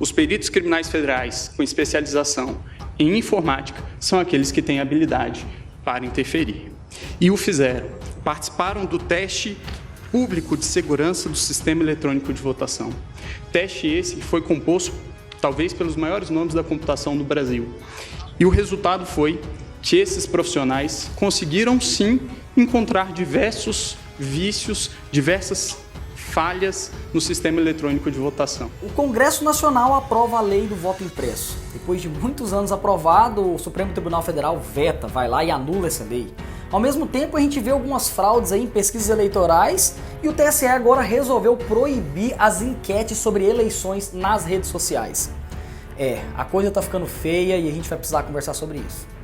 Os peritos criminais federais com especialização em informática são aqueles que têm habilidade para interferir. E o fizeram. Participaram do teste público de segurança do sistema eletrônico de votação. Teste esse que foi composto, talvez, pelos maiores nomes da computação no Brasil. E o resultado foi que esses profissionais conseguiram, sim, encontrar diversos vícios, diversas falhas no sistema eletrônico de votação. O Congresso Nacional aprova a lei do voto impresso. Depois de muitos anos aprovado, o Supremo Tribunal Federal veta, vai lá e anula essa lei. Ao mesmo tempo, a gente vê algumas fraudes aí em pesquisas eleitorais e o TSE agora resolveu proibir as enquetes sobre eleições nas redes sociais. A coisa tá ficando feia e a gente vai precisar conversar sobre isso.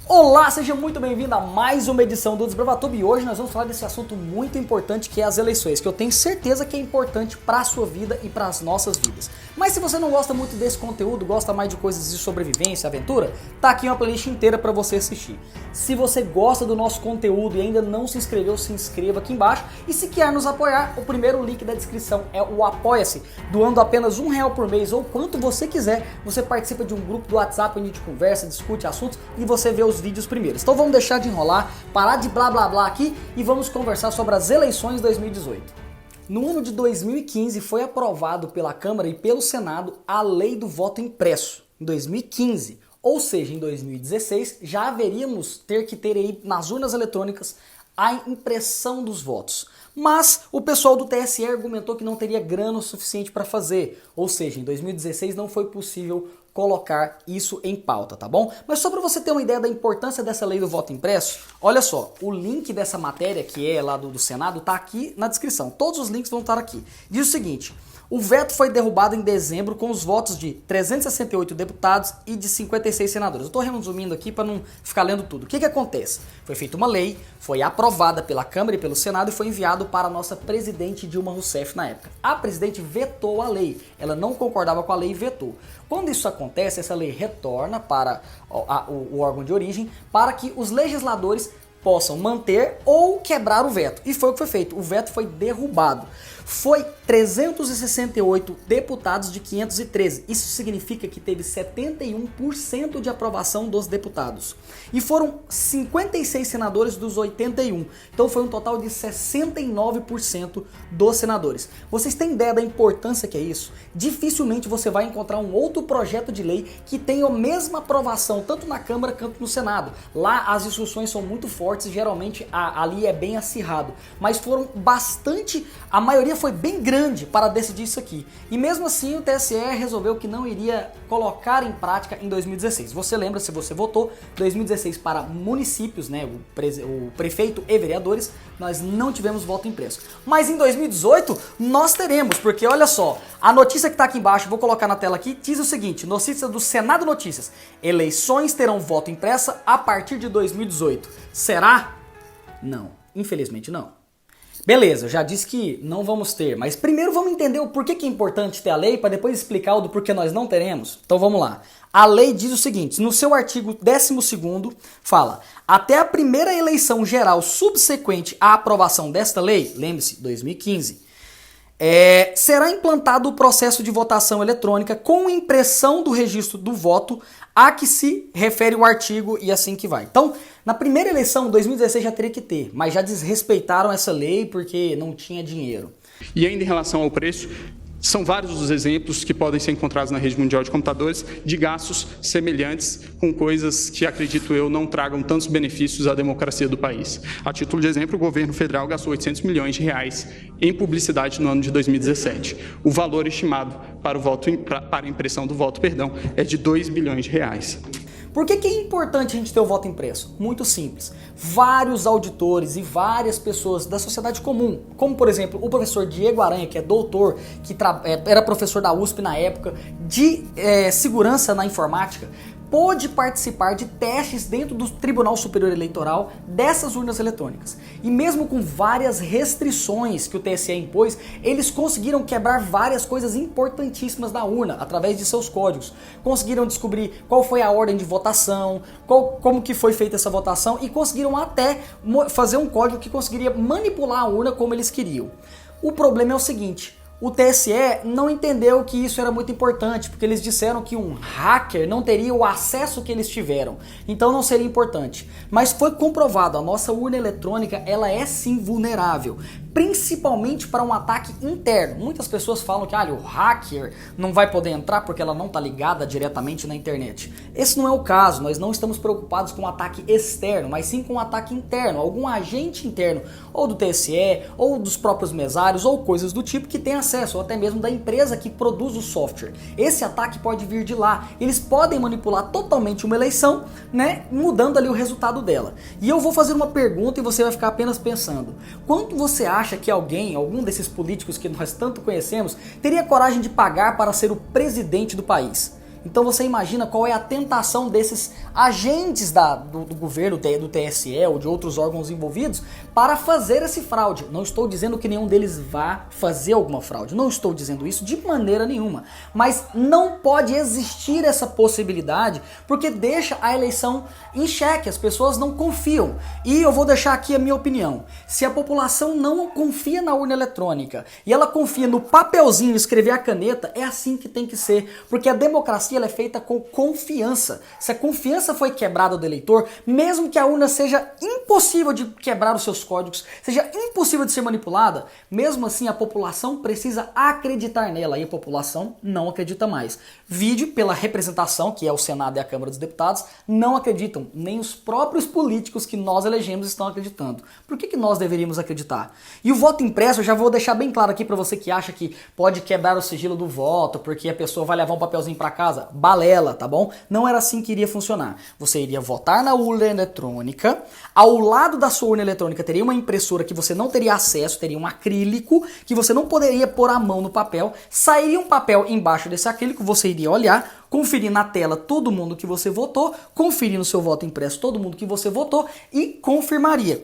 Olá, seja muito bem-vindo a mais uma edição do Desbravatuba e hoje nós vamos falar desse assunto muito importante que é as eleições, que eu tenho certeza que é importante para a sua vida e para as nossas vidas. Mas se você não gosta muito desse conteúdo, gosta mais de coisas de sobrevivência, aventura, tá aqui uma playlist inteira para você assistir. Se você gosta do nosso conteúdo e ainda não se inscreveu, se inscreva aqui embaixo e se quer nos apoiar, o primeiro link da descrição é o Apoia-se. Doando apenas R$1 por mês ou quanto você quiser, você participa de um grupo do WhatsApp onde a gente conversa, discute assuntos e você vê os vídeos primeiros. Então vamos deixar de enrolar, parar de blá blá blá aqui e vamos conversar sobre as eleições 2018. No ano de 2015 foi aprovado pela Câmara e pelo Senado a Lei do Voto Impresso, em 2015. Ou seja, em 2016 já haveríamos que ter aí nas urnas eletrônicas a impressão dos votos. Mas o pessoal do TSE argumentou que não teria grana o suficiente para fazer. Ou seja, em 2016 não foi possível colocar isso em pauta, tá bom? Mas só para você ter uma ideia da importância dessa lei do voto impresso, olha só, o link dessa matéria, que é lá do Senado, tá aqui na descrição. Todos os links vão estar aqui. Diz o seguinte: o veto foi derrubado em dezembro com os votos de 368 deputados e de 56 senadores. Eu estou resumindo aqui para não ficar lendo tudo. O que acontece? Foi feita uma lei, foi aprovada pela Câmara e pelo Senado e foi enviado para a nossa presidente Dilma Rousseff na época. A presidente vetou a lei, ela não concordava com a lei e vetou. Quando isso acontece, essa lei retorna para o órgão de origem para que os legisladores possam manter ou quebrar o veto. E foi o que foi feito. O veto foi derrubado. Foi 368 deputados de 513. Isso significa que teve 71% de aprovação dos deputados. E foram 56 senadores dos 81. Então foi um total de 69% dos senadores. Vocês têm ideia da importância que é isso? Dificilmente você vai encontrar um outro projeto de lei que tenha a mesma aprovação, tanto na Câmara quanto no Senado. Lá as discussões são muito fortes e geralmente ali é bem acirrado. Mas foram bastante, a maioria foi bem grande para decidir isso aqui. E mesmo assim o TSE resolveu que não iria colocar em prática em 2016. Você lembra, se você votou, 2016 para municípios, né, o prefeito e vereadores, nós não tivemos voto impresso. Mas em 2018 nós teremos, porque olha só, a notícia que está aqui embaixo, vou colocar na tela aqui, diz o seguinte: notícia do Senado Notícias: eleições terão voto impressa a partir de 2018. Será? Não, infelizmente não. Beleza, eu já disse que não vamos ter, mas primeiro vamos entender o porquê que é importante ter a lei para depois explicar o do porquê nós não teremos. Então vamos lá. A lei diz o seguinte, no seu artigo 12º, fala: até a primeira eleição geral subsequente à aprovação desta lei, lembre-se, 2015, será implantado o processo de votação eletrônica com impressão do registro do voto a que se refere o artigo e assim que vai. Então, na primeira eleição, 2016 já teria que ter, mas já desrespeitaram essa lei porque não tinha dinheiro. E ainda em relação ao preço, são vários os exemplos que podem ser encontrados na rede mundial de computadores de gastos semelhantes com coisas que, acredito eu, não tragam tantos benefícios à democracia do país. A título de exemplo, o governo federal gastou R$800 milhões em publicidade no ano de 2017. O valor estimado para a impressão do voto, é de R$2 bilhões. Por que é importante a gente ter o voto impresso? Muito simples. Vários auditores e várias pessoas da sociedade comum, como por exemplo o professor Diego Aranha, que é doutor, que era professor da USP na época, de segurança na informática, pôde participar de testes dentro do Tribunal Superior Eleitoral dessas urnas eletrônicas. E mesmo com várias restrições que o TSE impôs, eles conseguiram quebrar várias coisas importantíssimas da urna através de seus códigos. Conseguiram descobrir qual foi a ordem de votação, como que foi feita essa votação e conseguiram até fazer um código que conseguiria manipular a urna como eles queriam. O problema é o seguinte: o TSE não entendeu que isso era muito importante, porque eles disseram que um hacker não teria o acesso que eles tiveram, então não seria importante. Mas foi comprovado, a nossa urna eletrônica ela é sim vulnerável, principalmente para um ataque interno. Muitas pessoas falam que o hacker não vai poder entrar porque ela não está ligada diretamente na internet. Esse não é o caso, nós não estamos preocupados com um ataque externo, mas sim com um ataque interno, algum agente interno, ou do TSE, ou dos próprios mesários, ou coisas do tipo que tem acesso, ou até mesmo da empresa que produz o software. Esse ataque pode vir de lá. Eles podem manipular totalmente uma eleição, né, mudando ali o resultado dela. E eu vou fazer uma pergunta e você vai ficar apenas pensando: quanto você acha que algum desses políticos que nós tanto conhecemos, teria coragem de pagar para ser o presidente do país? Então você imagina qual é a tentação desses agentes do governo, do TSE ou de outros órgãos envolvidos para fazer esse fraude. Não estou dizendo que nenhum deles vá fazer alguma fraude, não estou dizendo isso de maneira nenhuma, mas não pode existir essa possibilidade porque deixa a eleição em xeque, as pessoas não confiam. E eu vou deixar aqui a minha opinião: se a população não confia na urna eletrônica e ela confia no papelzinho escrever a caneta, é assim que tem que ser, porque a democracia ela é feita com confiança. Se a confiança foi quebrada do eleitor, mesmo que a urna seja impossível de quebrar os seus códigos, seja impossível de ser manipulada, mesmo assim a população precisa acreditar nela e a população não acredita mais. Vide pela representação, que é o Senado e a Câmara dos Deputados, não acreditam, nem os próprios políticos que nós elegemos estão acreditando. Por que nós deveríamos acreditar? E o voto impresso, eu já vou deixar bem claro aqui para você que acha que pode quebrar o sigilo do voto, porque a pessoa vai levar um papelzinho para casa. Balela, tá bom? Não era assim que iria funcionar. Você iria votar na urna eletrônica, ao lado da sua urna eletrônica teria uma impressora que você não teria acesso, teria um acrílico que você não poderia pôr a mão no papel, sairia um papel embaixo desse acrílico, você iria olhar, conferir na tela todo mundo que você votou, conferir no seu voto impresso todo mundo que você votou e confirmaria,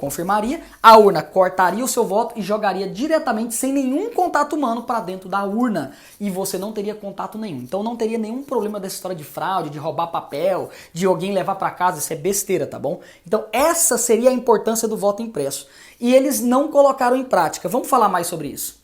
a urna cortaria o seu voto e jogaria diretamente sem nenhum contato humano para dentro da urna e você não teria contato nenhum. Então não teria nenhum problema dessa história de fraude, de roubar papel, de alguém levar para casa, isso é besteira, tá bom? Então essa seria a importância do voto impresso e eles não colocaram em prática. Vamos falar mais sobre isso.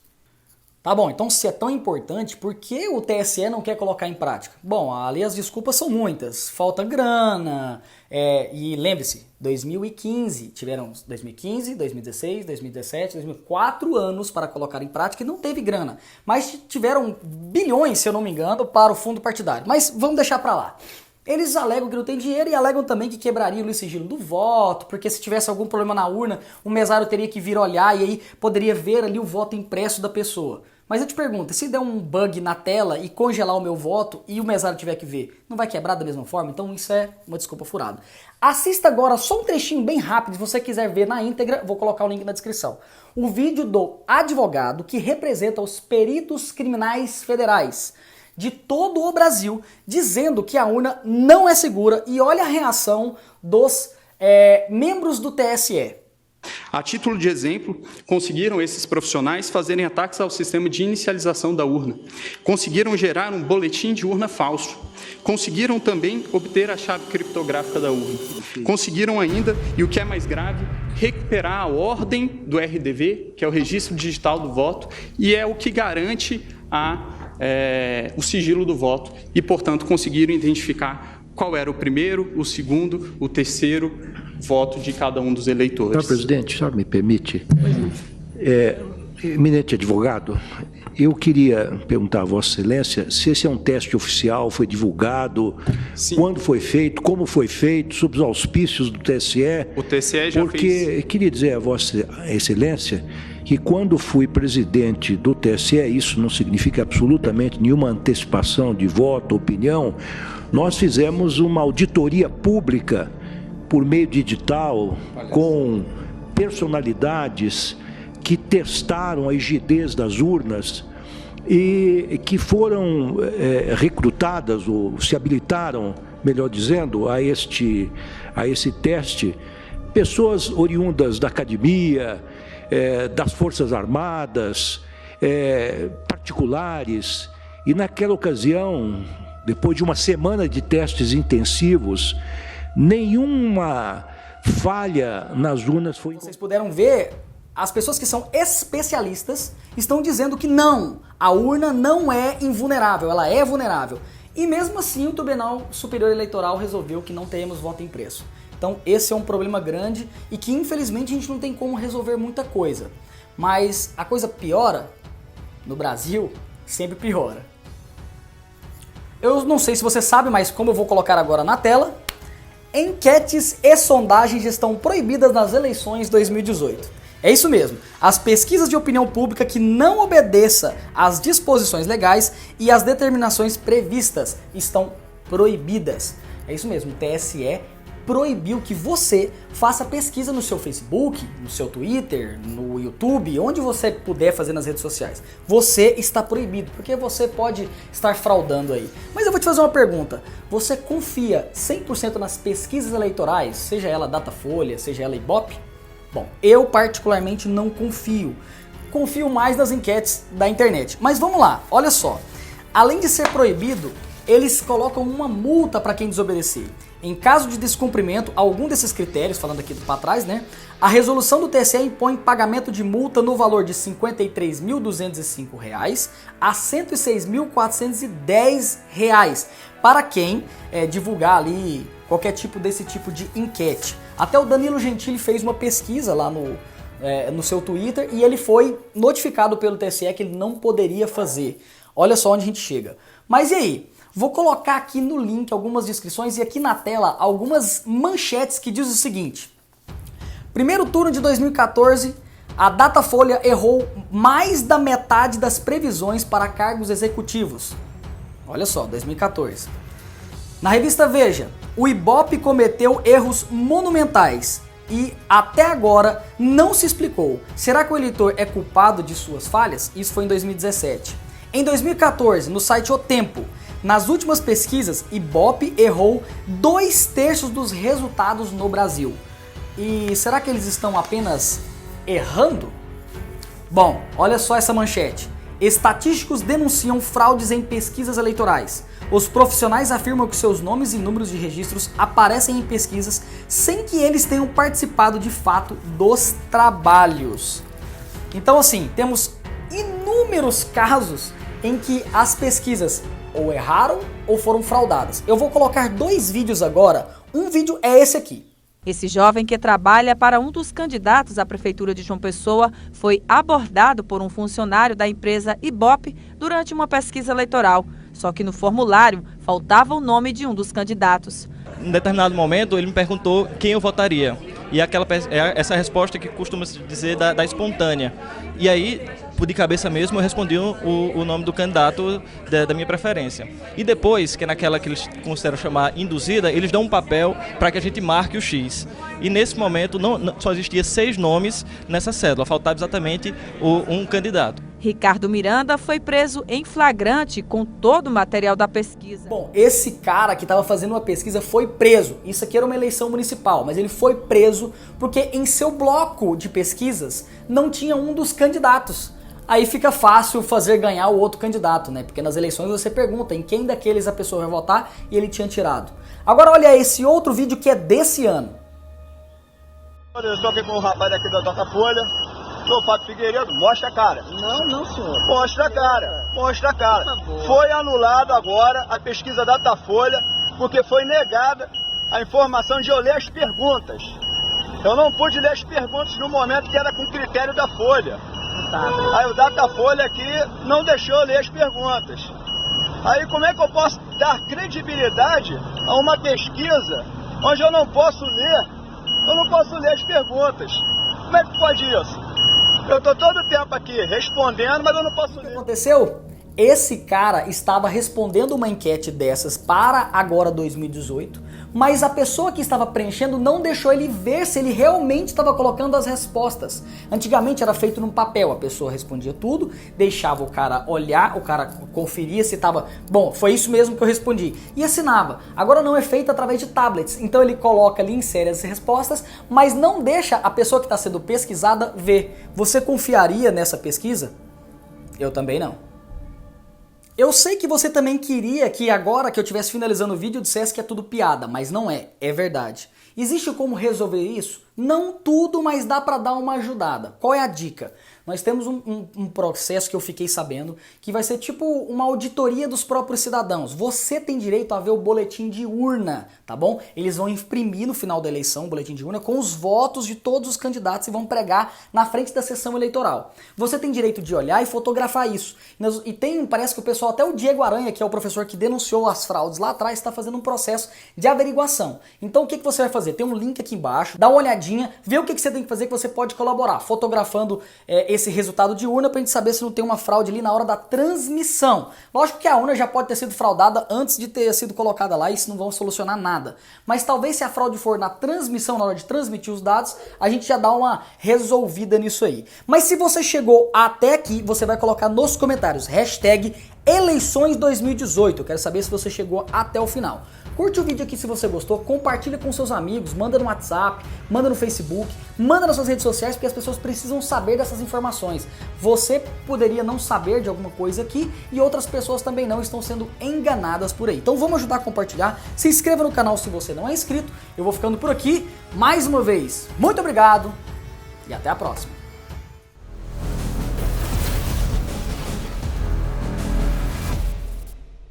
Tá bom, então se é tão importante, por que o TSE não quer colocar em prática? Bom, ali as desculpas são muitas. Falta grana, e lembre-se, 2015, tiveram 2015, 2016, 2017, 2004 anos para colocar em prática e não teve grana. Mas tiveram bilhões, se eu não me engano, para o fundo partidário. Mas vamos deixar para lá. Eles alegam que não tem dinheiro e alegam também que quebraria o sigilo do voto, porque se tivesse algum problema na urna, o mesário teria que vir olhar e aí poderia ver ali o voto impresso da pessoa. Mas eu te pergunto, se der um bug na tela e congelar o meu voto e o mesário tiver que ver, não vai quebrar da mesma forma? Então isso é uma desculpa furada. Assista agora só um trechinho bem rápido, se você quiser ver na íntegra, vou colocar o link na descrição. Um vídeo do advogado que representa os peritos criminais federais de todo o Brasil, dizendo que a urna não é segura e olha a reação dos membros do TSE. A título de exemplo, conseguiram esses profissionais fazerem ataques ao sistema de inicialização da urna. Conseguiram gerar um boletim de urna falso. Conseguiram também obter a chave criptográfica da urna. Conseguiram ainda, e o que é mais grave, recuperar a ordem do RDV, que é o Registro Digital do Voto, e é o que garante o sigilo do voto. E, portanto, conseguiram identificar qual era o primeiro, o segundo, o terceiro voto de cada um dos eleitores. Senhor presidente, o senhor me permite? Eminente advogado, eu queria perguntar a Vossa Excelência se esse é um teste oficial, foi divulgado, sim, quando foi feito, como foi feito, sob os auspícios do TSE. O TSE já porque fez. Queria dizer a Vossa Excelência que quando fui presidente do TSE, isso não significa absolutamente nenhuma antecipação de voto, opinião, nós fizemos uma auditoria pública por meio de edital, com personalidades que testaram a rigidez das urnas e que foram recrutadas ou se habilitaram melhor dizendo, a esse teste, pessoas oriundas da academia, das Forças Armadas, particulares, e naquela ocasião, depois de uma semana de testes intensivos, nenhuma falha nas urnas foi... Vocês puderam ver, as pessoas que são especialistas estão dizendo que não, a urna não é invulnerável, ela é vulnerável. E mesmo assim o Tribunal Superior Eleitoral resolveu que não teremos voto impresso. Então esse é um problema grande e que infelizmente a gente não tem como resolver muita coisa. Mas a coisa piora, no Brasil, sempre piora. Eu não sei se você sabe, mas como eu vou colocar agora na tela, enquetes e sondagens estão proibidas nas eleições 2018. É isso mesmo, as pesquisas de opinião pública que não obedeçam às disposições legais e às determinações previstas estão proibidas. É isso mesmo, o TSE proibiu que você faça pesquisa no seu Facebook, no seu Twitter, no YouTube, onde você puder fazer nas redes sociais. Você está proibido, porque você pode estar fraudando aí. Mas eu vou te fazer uma pergunta. Você confia 100% nas pesquisas eleitorais, seja ela Datafolha, seja ela Ibope? Bom, eu particularmente não confio. Confio mais nas enquetes da internet. Mas vamos lá, olha só. Além de ser proibido, eles colocam uma multa para quem desobedecer. Em caso de descumprimento, algum desses critérios, falando aqui para trás, né? A resolução do TSE impõe pagamento de multa no valor de R$ 53.205 a R$ 106.410 para quem divulgar ali qualquer desse tipo de enquete. Até o Danilo Gentili fez uma pesquisa lá no seu Twitter e ele foi notificado pelo TSE que ele não poderia fazer. Olha só onde a gente chega. Mas e aí? Vou colocar aqui no link algumas descrições e aqui na tela algumas manchetes que diz o seguinte. Primeiro turno de 2014, a Datafolha errou mais da metade das previsões para cargos executivos. Olha só, 2014. Na revista Veja, o Ibope cometeu erros monumentais e até agora não se explicou. Será que o eleitor é culpado de suas falhas? Isso foi em 2017. Em 2014, no site O Tempo, nas últimas pesquisas, Ibope errou 2/3 dos resultados no Brasil. E será que eles estão apenas errando? Bom, olha só essa manchete. Estatísticos denunciam fraudes em pesquisas eleitorais. Os profissionais afirmam que seus nomes e números de registros aparecem em pesquisas sem que eles tenham participado de fato dos trabalhos. Então assim, temos inúmeros casos em que as pesquisas ou erraram ou foram fraudadas. Eu vou colocar 2 vídeos agora. Um vídeo é esse aqui. Esse jovem que trabalha para um dos candidatos à Prefeitura de João Pessoa foi abordado por um funcionário da empresa Ibope durante uma pesquisa eleitoral. Só que no formulário faltava o nome de um dos candidatos. Em determinado momento ele me perguntou quem eu votaria. E essa resposta que costuma se dizer da espontânea. E aí, de cabeça mesmo, eu respondi o nome do candidato da minha preferência. E depois, que é naquela que eles consideram chamar induzida, eles dão um papel para que a gente marque o X. E nesse momento só existia 6 nomes nessa cédula, faltava exatamente um candidato. Ricardo Miranda foi preso em flagrante com todo o material da pesquisa. Bom, esse cara que estava fazendo uma pesquisa foi preso. Isso aqui era uma eleição municipal, mas ele foi preso porque em seu bloco de pesquisas não tinha um dos candidatos. Aí fica fácil fazer ganhar o outro candidato, né? Porque nas eleições você pergunta em quem daqueles a pessoa vai votar e ele tinha tirado. Agora olha esse outro vídeo que é desse ano. Eu estou aqui com o rapaz aqui da Datafolha. Sou Fábio Figueiredo, mostra a cara. Não, senhor. Mostra a cara, mostra a cara. Foi anulado agora a pesquisa da Datafolha porque foi negada a informação de eu ler as perguntas. Eu não pude ler as perguntas no momento que era com critério da Folha. Aí o Datafolha aqui não deixou eu ler as perguntas. Aí como é que eu posso dar credibilidade a uma pesquisa onde eu não posso ler? Eu não posso ler as perguntas. Como é que pode isso? Eu estou todo o tempo aqui respondendo, mas eu não posso ler. O que aconteceu? Esse cara estava respondendo uma enquete dessas para agora 2018, mas a pessoa que estava preenchendo não deixou ele ver se ele realmente estava colocando as respostas. Antigamente era feito num papel, a pessoa respondia tudo, deixava o cara olhar, o cara conferia se estava, bom, foi isso mesmo que eu respondi, e assinava. Agora não, é feito através de tablets, então ele coloca ali, insere as respostas, mas não deixa a pessoa que está sendo pesquisada ver. Você confiaria nessa pesquisa? Eu também não. Eu sei que você também queria que agora que eu estivesse finalizando o vídeo dissesse que é tudo piada, mas não é, é verdade. Existe como resolver isso? Não tudo, mas dá para dar uma ajudada. Qual é a dica? Nós temos um processo que eu fiquei sabendo que vai ser tipo uma auditoria dos próprios cidadãos. Você tem direito a ver o boletim de urna, tá bom? Eles vão imprimir no final da eleição o boletim de urna com os votos de todos os candidatos e vão pregar na frente da sessão eleitoral. Você tem direito de olhar e fotografar isso. E tem, parece que o pessoal, até o Diego Aranha, que é o professor que denunciou as fraudes lá atrás, está fazendo um processo de averiguação. Então o que você vai fazer? Tem um link aqui embaixo, dá uma olhadinha, vê o que você tem que fazer que você pode colaborar, fotografando esse resultado de urna pra gente saber se não tem uma fraude ali na hora da transmissão. Lógico que a urna já pode ter sido fraudada antes de ter sido colocada lá e isso não vai solucionar nada. Mas talvez se a fraude for na transmissão, na hora de transmitir os dados, a gente já dá uma resolvida nisso aí. Mas se você chegou até aqui, você vai colocar nos comentários hashtag eleições 2018. Eu quero saber se você chegou até o final. Curte o vídeo aqui se você gostou, compartilha com seus amigos, manda no WhatsApp, manda no Facebook, manda nas suas redes sociais, porque as pessoas precisam saber dessas informações. Você poderia não saber de alguma coisa aqui e outras pessoas também não estão sendo enganadas por aí. Então vamos ajudar a compartilhar, se inscreva no canal se você não é inscrito. Eu vou ficando por aqui, mais uma vez, muito obrigado e até a próxima.